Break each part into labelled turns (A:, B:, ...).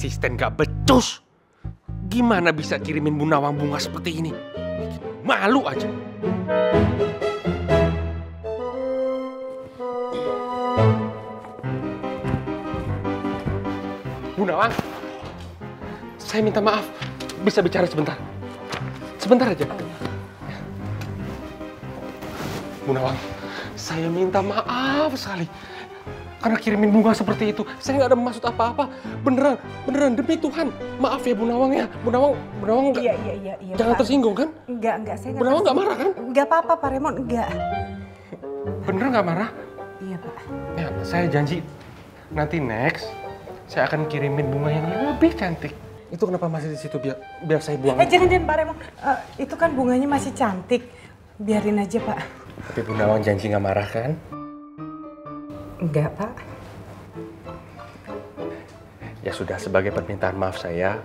A: asisten gak becus. Gimana bisa kirimin Bu Nawang bunga seperti ini? Bikin malu aja. Bu Nawang, saya minta maaf. Bisa bicara sebentar? Sebentar aja. Bu Nawang, saya minta maaf sekali. Karena kirimin bunga seperti itu. Saya nggak ada maksud apa-apa. Beneran demi Tuhan. Maaf ya Bu Nawang ya. Bu Nawang nggak.
B: Iya.
A: Jangan
B: Pak.
A: tersinggung kan?
B: Enggak, saya
A: Bu Nawang nggak marah kan?
B: Enggak apa-apa, Pak Raymond, enggak.
A: Bener nggak marah?
B: Iya, Pak.
A: Ya, saya janji nanti next saya akan kirimin bunga yang lebih cantik. Itu kenapa masih di situ biar saya buang?
B: Jangan Pak Raymond. Itu kan bunganya masih cantik. Biarin aja, Pak.
A: Tapi Bu Nawang janji nggak marah kan?
B: Enggak, Pak.
A: Ya sudah, sebagai permintaan maaf saya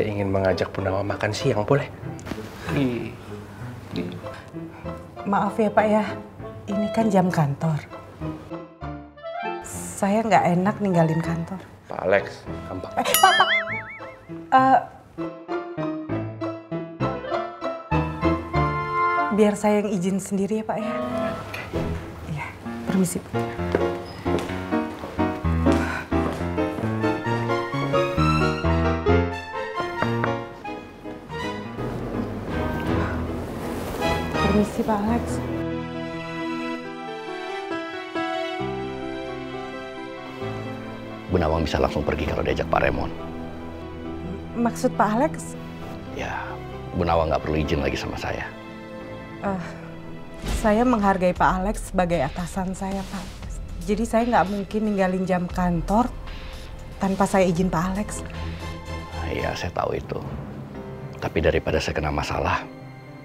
A: ingin mengajak Bu Nawang makan siang, boleh?
B: Maaf ya, Pak ya. Ini kan jam kantor. Saya nggak enak ninggalin kantor.
A: Pak Alex, gampang.
B: Pak. Biar saya yang izin sendiri ya, Pak ya. Iya, permisi, Pak. Permisi, Pak Alex.
C: Bu Nawang bisa langsung pergi kalau diajak Pak Raymond.
B: Maksud Pak Alex?
C: Ya, Bu Nawang nggak perlu izin lagi sama saya.
B: Saya menghargai Pak Alex sebagai atasan saya, Pak. Jadi saya nggak mungkin ninggalin jam kantor tanpa saya izin Pak Alex.
C: Iya, saya tahu itu. Tapi daripada saya kena masalah,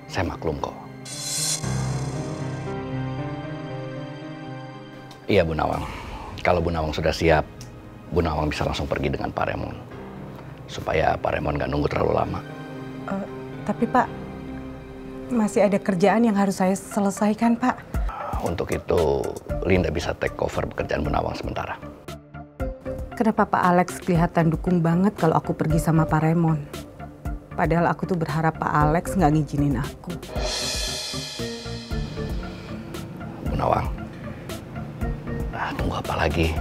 C: saya maklum kok. Iya, Bu Nawang. Kalau Bu Nawang sudah siap, Bu Nawang bisa langsung pergi dengan Pak Raymond. Supaya Pak Raymond nggak nunggu terlalu lama.
B: Tapi Pak, masih ada kerjaan yang harus saya selesaikan, Pak.
C: Untuk itu, Linda bisa take over pekerjaan Bu Nawang sementara.
B: Kenapa Pak Alex kelihatan dukung banget kalau aku pergi sama Pak Raymond? Padahal aku tuh berharap Pak Alex nggak ngizinin aku.
C: Bu Nawang, tunggu apa lagi?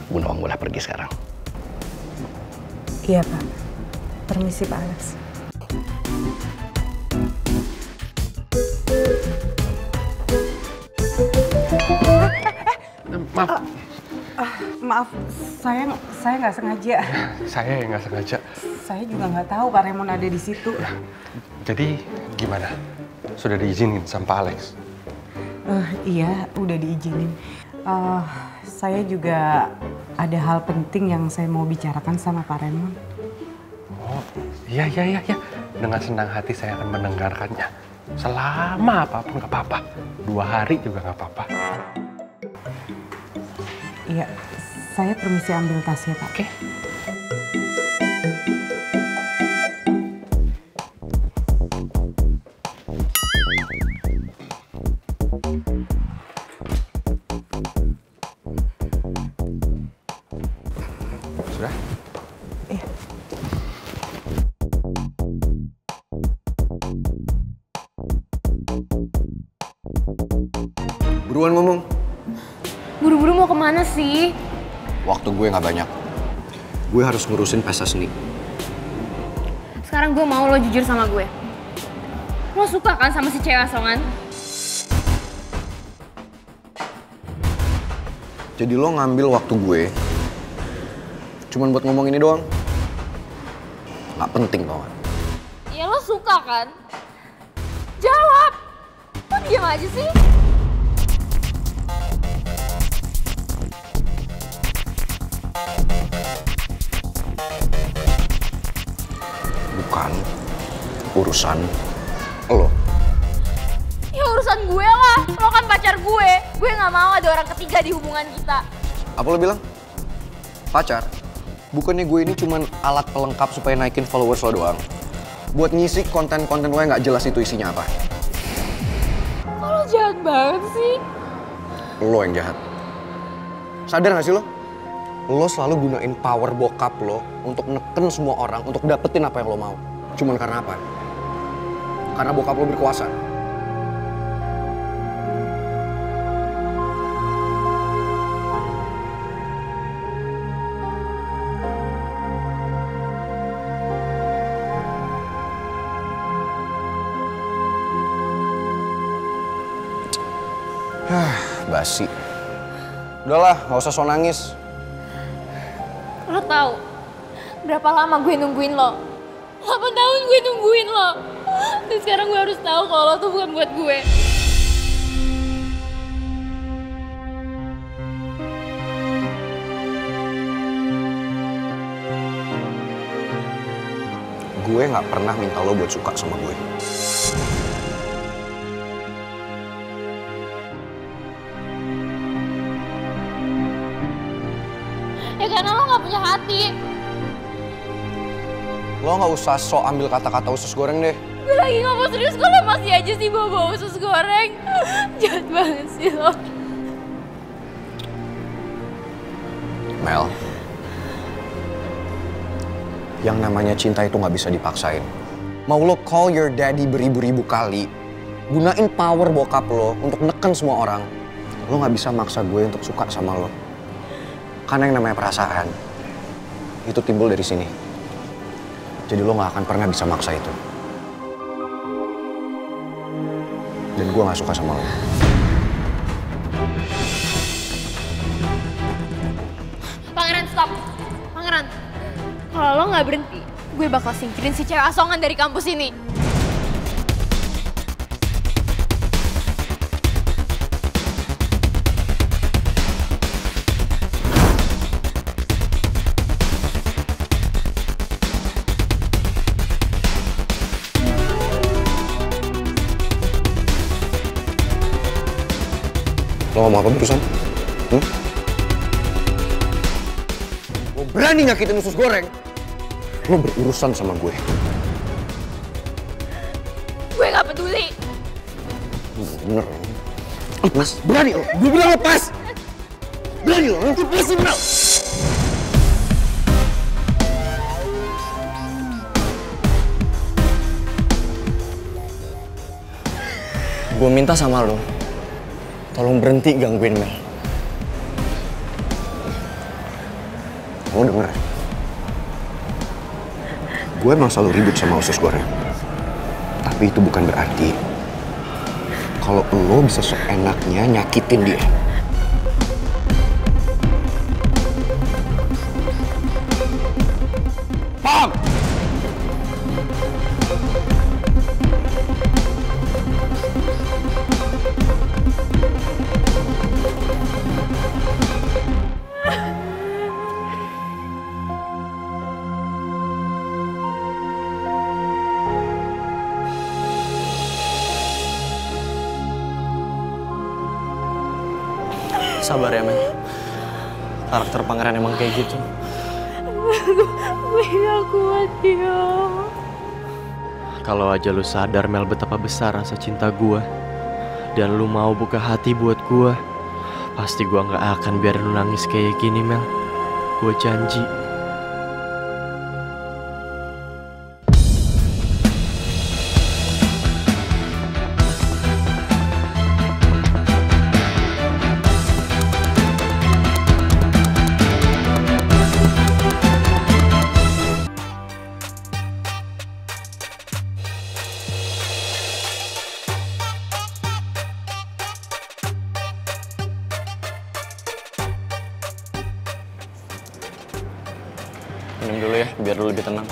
C: Bu Nawang boleh pergi sekarang.
B: Iya, Pak. Permisi, Pak Alex. Maaf, saya nggak sengaja.
A: Saya yang nggak sengaja.
B: Saya juga nggak tahu Pak Raymond ada di situ.
A: Jadi gimana? Sudah diizinin sama Pak Alex?
B: Iya, udah diizinin. Saya juga ada hal penting yang saya mau bicarakan sama Pak Raymond.
A: Oh, iya. Dengan senang hati saya akan mendengarkannya. Selama apapun nggak apa-apa. 2 hari juga nggak apa-apa.
B: Iya, saya permisi ambil tasnya, Pak.
A: Oke. Sudah?
B: Iya.
D: Buruan ngomong.
E: Buru-buru mau kemana sih?
D: Waktu gue nggak banyak. Gue harus ngurusin pesta seni.
E: Sekarang gue mau lo jujur sama gue. Lo suka kan sama si cewek asongan?
D: Jadi lo ngambil waktu gue cuman buat ngomong ini doang. Nggak penting tau kan?
E: Ya lo suka kan? Jawab! Lo diam aja sih?
D: Bukan urusan lo.
E: Ya urusan gue lah. Lo kan pacar gue. Gue nggak mau ada orang ketiga di hubungan kita.
D: Apa lo bilang? Pacar? Bukannya gue ini cuman alat pelengkap supaya naikin followers lo doang? Buat ngisi konten-konten lo yang nggak jelas itu isinya apa?
E: Kok lo jahat banget sih?
D: Lo yang jahat. Sadar gak sih lo? Lo selalu gunain power bokap lo untuk neken semua orang, untuk dapetin apa yang lo mau. Cuman karena apa? Karena bokap lo berkuasa. Basi. Udahlah, gak usah so nangis.
E: Lo tahu berapa lama gue nungguin lo? 8 tahun gue nungguin lo. Dan sekarang gue harus tahu kalau lo tuh bukan buat gue.
D: Gue gak pernah minta lo buat suka sama gue.
E: Ya karena lo gak punya hati.
D: Lo gak usah sok ambil kata-kata usus goreng deh.
E: Gue lagi ngomong serius, kok lo masih aja sih bawa usus goreng. Jahat banget sih lo.
D: Mel, yang namanya cinta itu gak bisa dipaksain. Mau lo call your daddy beribu-ribu kali, gunain power bokap lo untuk neken semua orang, lo gak bisa maksa gue untuk suka sama lo. Karena yang namanya perasaan, itu timbul dari sini. Jadi lo gak akan pernah bisa maksa itu. Dan gue gak suka sama lo.
E: Pangeran, stop. Pangeran, kalau lo gak berhenti, gue bakal singkirin si cewek asongan dari kampus ini.
D: Lo mau apa barusan? Lo berani nyakitin usus goreng? Lo berurusan sama gue.
E: Gue gak peduli.
D: Bener. Lepas. Berani lo. Gue bilang lepas. Berani lo. Lepasin Mel. Gue minta sama lo. Tolong berhenti gangguin Mel. Lo denger? Gue emang selalu ribut sama usus goreng. Tapi itu bukan berarti kalau lo bisa seenaknya nyakitin dia. Paham?
F: Sabar ya, Mel. Karakter pangeran emang kayak gitu.
E: Gue gak kuat, Tio.
F: Kalau aja lu sadar, Mel, betapa besar rasa cinta gua, dan lu mau buka hati buat gua, pasti gua nggak akan biarin lu nangis kayak gini, Mel. Gua janji. Minum dulu ya, biar lu lebih tenang.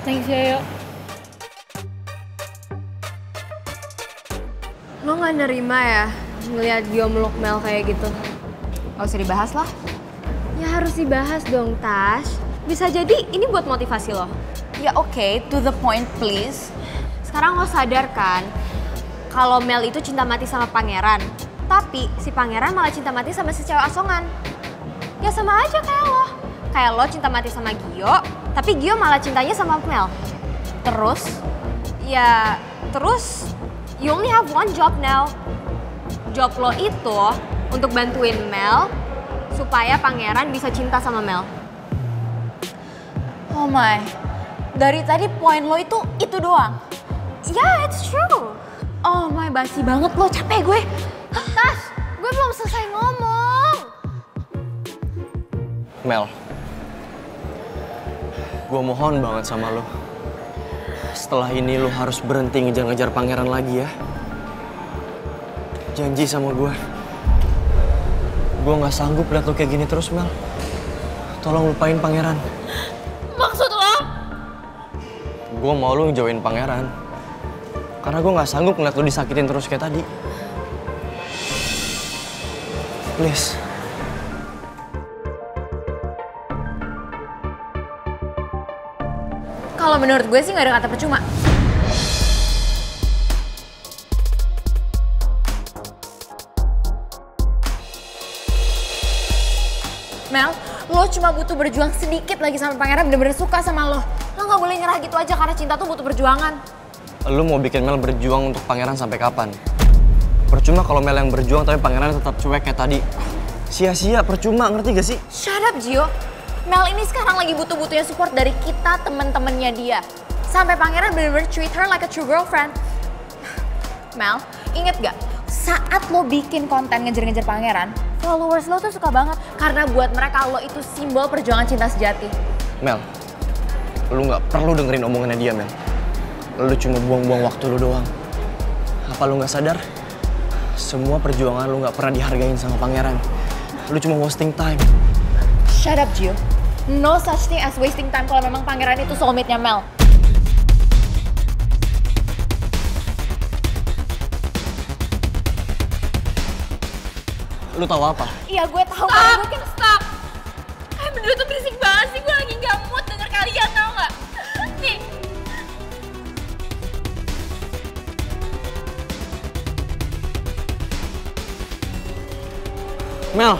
E: Thanks ya, Yo.
G: Lo gak nerima ya ngeliat dia meluk Mel kayak gitu?
B: Gak usah dibahas lah.
G: Ya harus dibahas dong, Tash. Bisa jadi ini buat motivasi lo.
B: Ya oke, to the point please.
G: Sekarang lo sadar kan kalau Mel itu cinta mati sama pangeran. Tapi si pangeran malah cinta mati sama si cewek asongan. Ya sama aja kayak lo. Kayak lo cinta mati sama Gio, tapi Gio malah cintanya sama Mel. Terus you only have one job now. Job lo itu untuk bantuin Mel supaya pangeran bisa cinta sama Mel.
E: Oh my, dari tadi poin lo itu doang?
G: Yeah, it's true.
E: Oh my, basi banget lo, capek gue.
G: Tas, gue belum selesai ngomong.
F: Mel, gue mohon banget sama lo. Setelah ini lo harus berhenti ngejar-ngejar pangeran lagi ya. Janji sama gue. Gue gak sanggup liat lo kayak gini terus, Mel. Tolong lupain pangeran.
E: Maksud lo?
F: Gue mau lo ngejauhin pangeran. Karena gue gak sanggup ngeliat lo disakitin terus kayak tadi. Please.
E: Kalau menurut gue sih nggak ada kata percuma. Mel, lo cuma butuh berjuang sedikit lagi sama pangeran, bener-bener suka sama lo. Lo nggak boleh nyerah gitu aja karena cinta tuh butuh perjuangan.
F: Lo mau bikin Mel berjuang untuk pangeran sampai kapan? Percuma kalau Mel yang berjuang tapi pangeran tetap cuek kayak tadi. Sia-sia, percuma, ngerti gak sih?
E: Shut up, Gio. Mel ini sekarang lagi butuh-butuhnya support dari kita, temen-temennya dia. Sampai pangeran bener-bener treat her like a true girlfriend. Mel, inget gak? Saat lo bikin konten ngejar-ngejar pangeran, followers lo tuh suka banget. Karena buat mereka lo itu simbol perjuangan cinta sejati.
F: Mel, lu gak perlu dengerin omongannya dia, Mel. Lu cuma buang-buang waktu lu doang. Apa lu gak sadar? Semua perjuangan lu gak pernah dihargain sama pangeran. Lu cuma wasting time.
E: Shut up, Gio. No such thing as wasting time kalau memang pangeran itu soulmate-nya Mel.
F: Lu tahu apa?
E: Iya, gue tahu. Stop! Kalian berdua tuh berisik banget sih. Gue lagi gak mood denger kalian, tau gak? Nih.
F: Mel!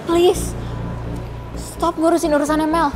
E: Please, stop ngurusin urusannya Mel.